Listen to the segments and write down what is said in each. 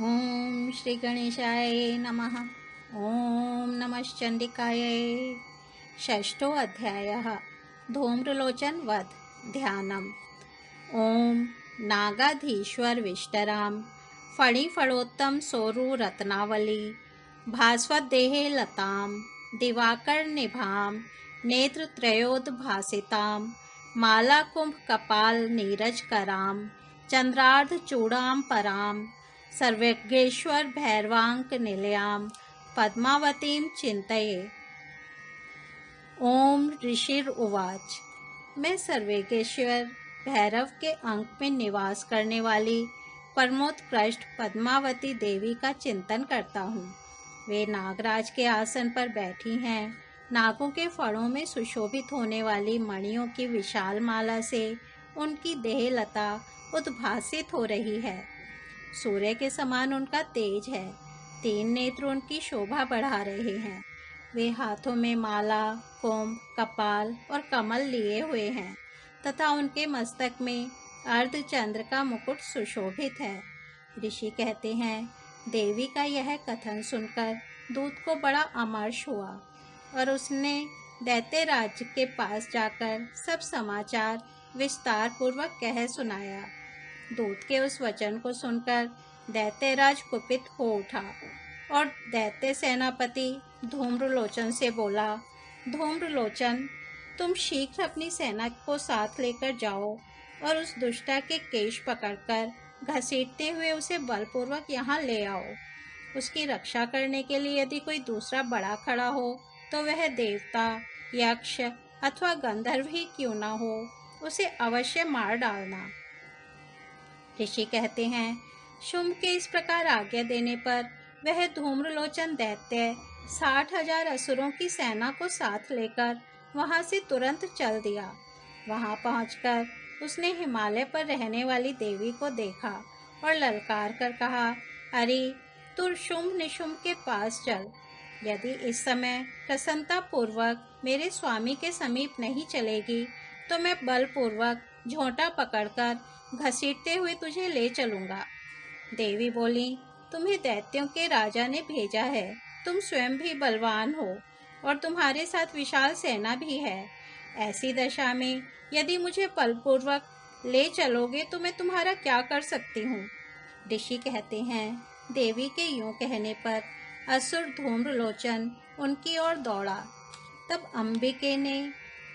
ओम श्री गणेशाय नमः। ओम नमश्चंडिकाय। षष्ठो अध्यायः धूम्रलोचन वध ध्यानम्। ओम नागाधीश्वर विष्टराम फणिफणोत्तम सोरु रत्नावली भास्वदेहे लताम दिवाकर निभाम नेत्रत्रयोद्भासिताम माला कुंभ कपाल नीरज कराम चंद्रार्ध चूड़ाम पराम सर्वेज्ञेश्वर भैरवांक निलयाम पद्मावतीम चिंतये। ओम ऋषिर उवाच। मैं सर्वेज्ञेश्वर भैरव के अंक में निवास करने वाली परमोत्कृष्ट पद्मावती देवी का चिंतन करता हूँ। वे नागराज के आसन पर बैठी हैं। नागों के फणों में सुशोभित होने वाली मणियों की विशाल माला से उनकी देहलता उद्भासित हो रही है। सूर्य के समान उनका तेज है। 3 नेत्र उनकी शोभा बढ़ा रहे हैं। वे हाथों में माला, कुंभ, कपाल और कमल लिए हुए हैं तथा उनके मस्तक में अर्धचंद्र का मुकुट सुशोभित है। ऋषि कहते हैं, देवी का यह कथन सुनकर दूत को बड़ा अमर्ष हुआ और उसने दैत्यराज के पास जाकर सब समाचार विस्तार पूर्वक कह सुनाया। दूत के उस वचन को सुनकर दैत्यराज कुपित हो उठा और दैत्य सेनापति धूम्रलोचन से बोला, धूम्रलोचन, तुम शीघ्र अपनी सेना को साथ लेकर जाओ और उस दुष्टा के केश पकड़कर घसीटते हुए उसे बलपूर्वक यहाँ ले आओ। उसकी रक्षा करने के लिए यदि कोई दूसरा बड़ा खड़ा हो तो वह देवता, यक्ष अथवा गंधर्व ही क्यों न हो, उसे अवश्य मार डालना। ऋषि कहते हैं, शुंभ के इस प्रकार आज्ञा देने पर वह धूम्रलोचन दैत्य 60,000 असुरों की सेना को साथ लेकर वहां से तुरंत चल दिया। वहां पहुंचकर उसने हिमालय पर रहने वाली देवी को देखा और ललकार कर कहा, अरे तू शुंभ निशुंभ के पास चल। यदि इस समय प्रसन्नता पूर्वक मेरे स्वामी के समीप नहीं चलेगी तो मैं बलपूर्वक झोंटा पकड़कर घसीटते हुए तुझे ले चलूंगा। देवी बोली, तुम्हें दैत्यों के राजा ने भेजा है। तुम स्वयं भी बलवान हो और तुम्हारे साथ विशाल सेना भी है। ऐसी दशा में यदि मुझे बलपूर्वक ले चलोगे तो मैं तुम्हारा क्या कर सकती हूँ। ऋषि कहते हैं, देवी के यूं कहने पर असुर धूम्रलोचन उनकी ओर दौड़ा। तब अंबिके ने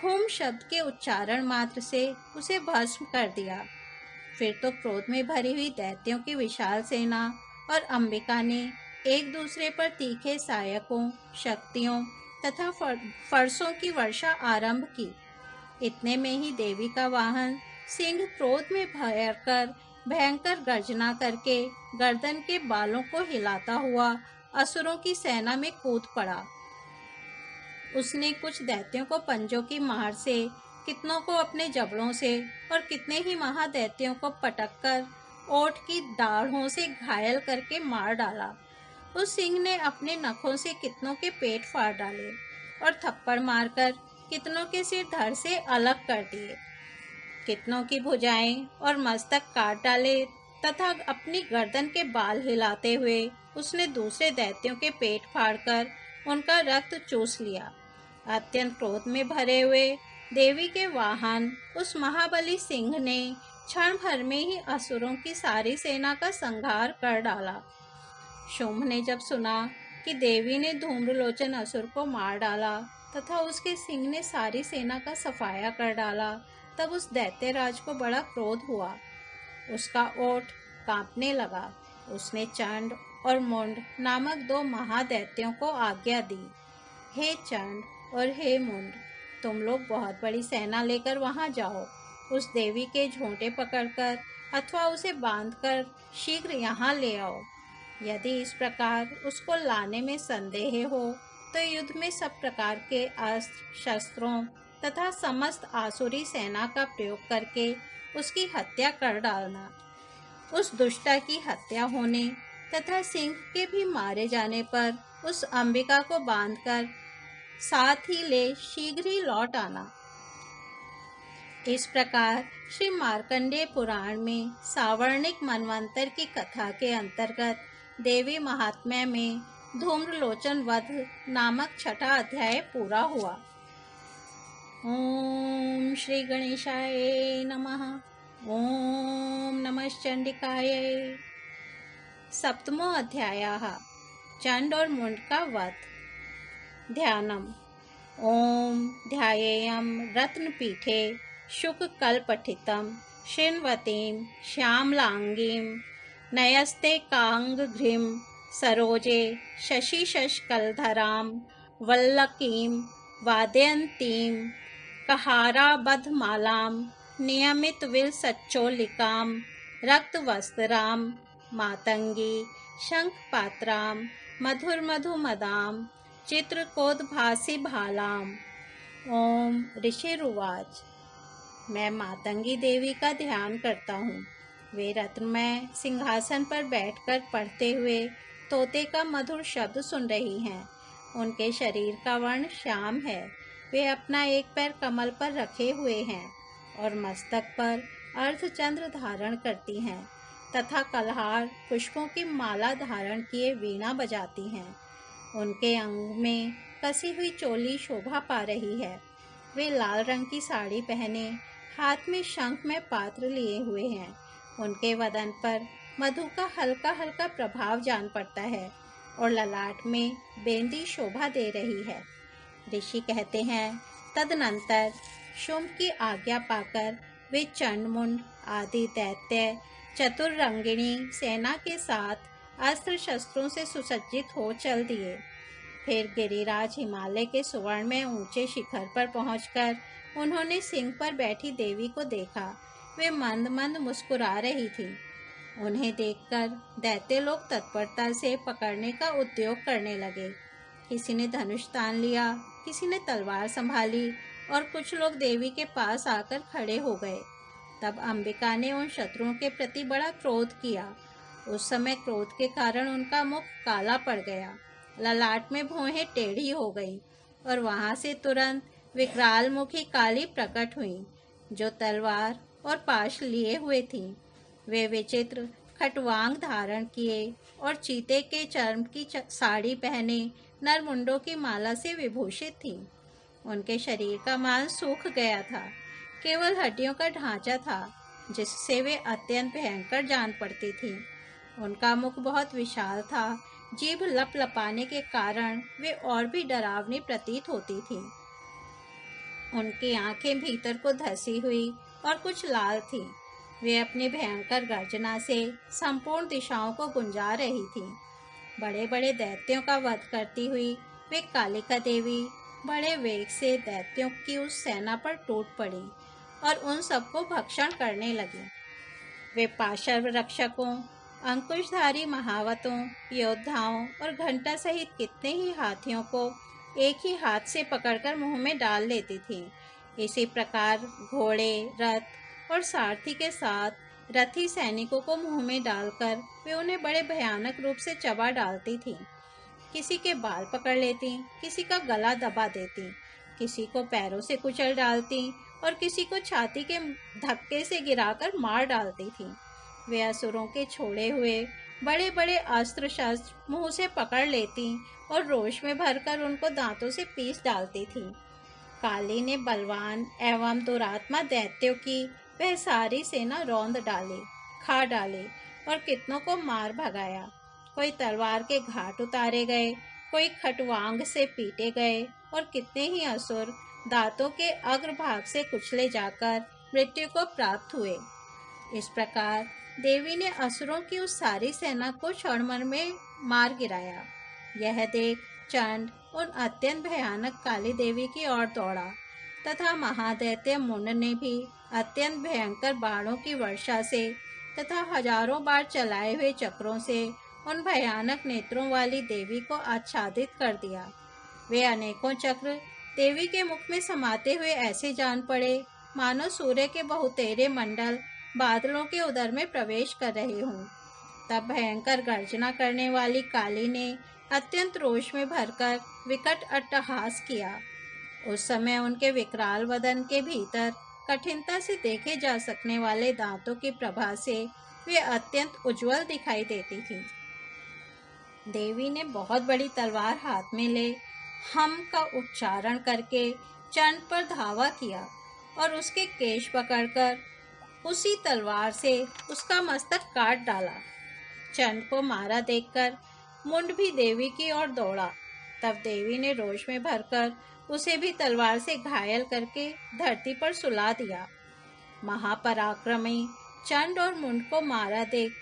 हुम शब्द के उच्चारण मात्र से उसे भस्म कर दिया। फिर तो क्रोध में भरी हुई दैत्यों की विशाल सेना और अंबिका ने एक दूसरे पर तीखे सायकों, शक्तियों तथा फरसों की वर्षा आरंभ की। इतने में ही देवी का वाहन सिंह क्रोध में भयंकर गर्जना करके गर्दन के बालों को हिलाता हुआ असुरों की सेना में कूद पड़ा। उसने कुछ दैत्यों को पंजों की मार से, कितनों को अपने जबड़ों से और कितने ही महादैत्यों को पटककर ओठ की दाढ़ों से घायल करके मार डाला। उस सिंह ने अपने नखों से कितनों के पेट फाड़ डाले और थप्पड़ मारकर कितनों के सिर धड़ से अलग कर दिए। कितनों की भुजाएं और मस्तक काट डाले तथा अपनी गर्दन के बाल हिलाते हुए उसने दूसरे दैत्यों के पेट फाड़कर उनका रक्त चूस लिया। अत्यंत क्रोध में भरे हुए देवी के वाहन उस महाबली सिंह ने क्षण भर में ही असुरों की सारी सेना का संहार कर डाला। शुंभ ने जब सुना कि देवी ने धूम्रलोचन असुर को मार डाला तथा उसके सिंह ने सारी सेना का सफाया कर डाला, तब उस दैत्यराज को बड़ा क्रोध हुआ। उसका ओठ कांपने लगा। उसने चंड और मुंड नामक 2 महादैत्यों को आज्ञा दी, हे चंड और हे मुंड, तुम लोग बहुत बड़ी सेना लेकर वहां जाओ। उस देवी के झोंटे पकड़कर अथवा उसे बांधकर शीघ्र यहाँ ले आओ। यदि इस प्रकार उसको लाने में संदेह हो तो युद्ध में सब प्रकार के अस्त्र शस्त्रों तथा समस्त आसुरी सेना का प्रयोग करके उसकी हत्या कर डालना। उस दुष्टा की हत्या होने तथा सिंह के भी मारे जाने पर उस अंबिका को बांधकर साथ ही ले शीघ्र ही लौट आना। इस प्रकार श्री मार्कंडेय पुराण में सावर्णिक मनवंतर की कथा के अंतर्गत देवी महात्म्य में धूम्रलोचन वध नामक छठा अध्याय पूरा हुआ। ओम श्री गणेशाय नमः। ओम नमश्चंडिकाय। सप्तमो अध्यायः चंड और मुंड का वध। ध्यानम्। ओम ध्यायेयं रत्नपीठे शुककल्पठितं शृण्वतीं श्यामलांगीं नयस्ते कांगघ्रिं सरोजे शशिशशकलधरां वल्लकीं वादयन्तीं कहाराबद्धमालां नियमितविलसच्चोलिकां रक्तवस्त्रां मातंगी शंखपात्रां मधुरमधुमदां चित्रकोद्भासि भालाम्। ओम ऋषिरुवाच। मैं मातंगी देवी का ध्यान करता हूँ। वे रत्नमय सिंहासन पर बैठकर पढ़ते हुए तोते का मधुर शब्द सुन रही हैं। उनके शरीर का वर्ण श्याम है। वे अपना एक पैर कमल पर रखे हुए हैं और मस्तक पर अर्धचंद्र धारण करती हैं तथा कलहार पुष्पों की माला धारण किए वीणा बजाती हैं। उनके अंग में कसी हुई चोली शोभा पा रही है। वे लाल रंग की साड़ी पहने हाथ में शंख में पात्र लिए हुए हैं। उनके वदन पर मधु का हल्का हल्का प्रभाव जान पड़ता है और ललाट में बेंदी शोभा दे रही है। ऋषि कहते हैं, तदनंतर शुंभ की आज्ञा पाकर वे चंडमुंड आदि दैत्य चतुरंगिणी सेना के साथ अस्त्र शस्त्रों से सुसज्जित हो चल दिए। फिर गिरिराज हिमालय के सुवर्ण में ऊंचे शिखर पर पहुंचकर उन्होंने सिंह पर बैठी देवी को देखा। वे मंद मंद मुस्कुरा रही थी। उन्हें देखकर दैत्य लोग तत्परता से पकड़ने का उद्योग करने लगे। किसी ने धनुष तान लिया, किसी ने तलवार संभाली और कुछ लोग देवी के पास आकर खड़े हो गए। तब अंबिका ने उन शत्रुओं के प्रति बड़ा क्रोध किया। उस समय क्रोध के कारण उनका मुख काला पड़ गया, ललाट में भौहें टेढ़ी हो गई और वहां से तुरंत विकराल मुखी काली प्रकट हुई, जो तलवार और पाश लिए हुए थी। वे विचित्र खटवांग धारण किए और चीते के चर्म की साड़ी पहने नरमुंडों की माला से विभूषित थी। उनके शरीर का मांस सूख गया था, केवल हड्डियों का ढांचा था, जिससे वे अत्यंत भयंकर जान पड़ती थी। उनका मुख बहुत विशाल था। जीभ लपलपाने के कारण वे और भी डरावनी प्रतीत होती थी। उनकी आंखें भीतर को धसी हुई और कुछ लाल थी। वे अपनी भयंकर गर्जना से संपूर्ण दिशाओं को गुंजा रही थी। बड़े बड़े दैत्यों का वध करती हुई वे कालिका देवी बड़े वेग से दैत्यों की उस सेना पर टूट पड़ी और उन सबको भक्षण करने लगी। वे पाशव रक्षकों, अंकुशधारी महावतों, योद्धाओं और घंटा सहित कितने ही हाथियों को एक ही हाथ से पकड़कर मुंह में डाल लेती थी। इसी प्रकार घोड़े, रथ और सारथी के साथ रथी सैनिकों को मुंह में डालकर वे उन्हें बड़े भयानक रूप से चबा डालती थी। किसी के बाल पकड़ लेती, किसी का गला दबा देती, किसी को पैरों से कुचल डालती और किसी को छाती के धक्के से गिराकर मार डालती थी। वे असुरों के छोड़े हुए बड़े बड़े अस्त्र शस्त्र मुंह से पकड़ लेती और रोष में भरकर उनको दांतों से पीस डालती थी। काली ने बलवान एवं दुरात्मा दैत्यों की वह सारी सेना रौंद डाली, खा डाली और कितनों को मार भगाया। कोई तलवार के घाट उतारे गए, कोई खटवांग से पीटे गए और कितने ही असुर दांतों के अग्रभाग से कुचले जाकर मृत्यु को प्राप्त हुए। इस प्रकार देवी ने असुरों की उस सारी सेना को क्षणभर में मार गिराया। यह देख चंड उन अत्यंत भयानक काली देवी की ओर दौड़ा तथा महादैत्य मुंड ने भी अत्यंत भयंकर बाणों की वर्षा से तथा हजारों बार चलाए हुए चक्रों से उन भयानक नेत्रों वाली देवी को आच्छादित कर दिया। वे अनेकों चक्र देवी के मुख में समाते हुए ऐसे जान पड़े मानो सूर्य के बहुतेरे मंडल बादलों के उदर में प्रवेश कर रहे हों। तब भयंकर गर्जना करने वाली काली ने अत्यंत रोष में भरकर विकट अट्टहास किया। उस समय उनके विकराल वदन के भीतर कठिनता से देखे जा सकने वाले दांतों की प्रभा से वे अत्यंत उज्जवल दिखाई देती थी। देवी ने बहुत बड़ी तलवार हाथ में ले हम का उच्चारण करके चंड पर धावा किया और उसके केश पकड़कर उसी तलवार से उसका मस्तक काट डाला। चंड को मारा देखकर मुंड भी देवी की ओर दौड़ा। तब देवी ने रोष में भरकर उसे भी तलवार से घायल करके धरती पर सुला दिया। महापराक्रमी चंड और मुंड को मारा देख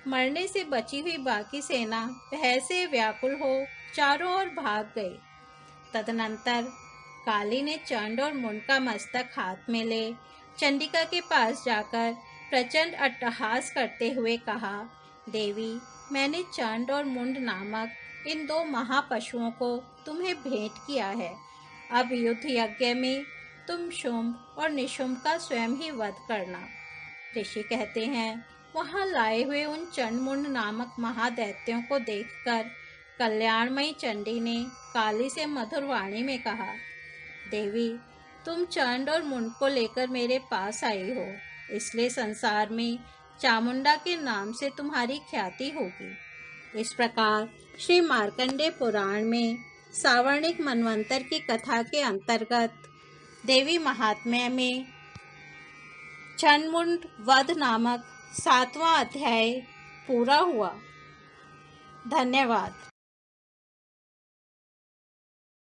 मरने से बची हुई बाकी सेना भय से व्याकुल हो चारों ओर भाग गई। तदनंतर काली ने चंड और मुंड का मस्तक हाथ में ले चंडिका के पास जाकर प्रचंड अट्टहास करते हुए कहा, देवी, मैंने चंड और मुंड नामक इन 2 महापशुओं को तुम्हें भेंट किया है। अब युद्ध यज्ञ में तुम शुंभ और निशुंभ का स्वयं ही वध करना। ऋषि कहते हैं, वहां लाए हुए उन चंड मुंड नामक महादैत्यों को देखकर कल्याणमयी चंडी ने काली से मधुर वाणी में कहा, देवी, तुम चंड और मुंड को लेकर मेरे पास आई हो, इसलिए संसार में चामुंडा के नाम से तुम्हारी ख्याति होगी। इस प्रकार श्री मार्कंडेय पुराण में सावर्णिक मनवंतर की कथा के अंतर्गत देवी महात्म्य में चंड वध नामक 7वां अध्याय पूरा हुआ। धन्यवाद।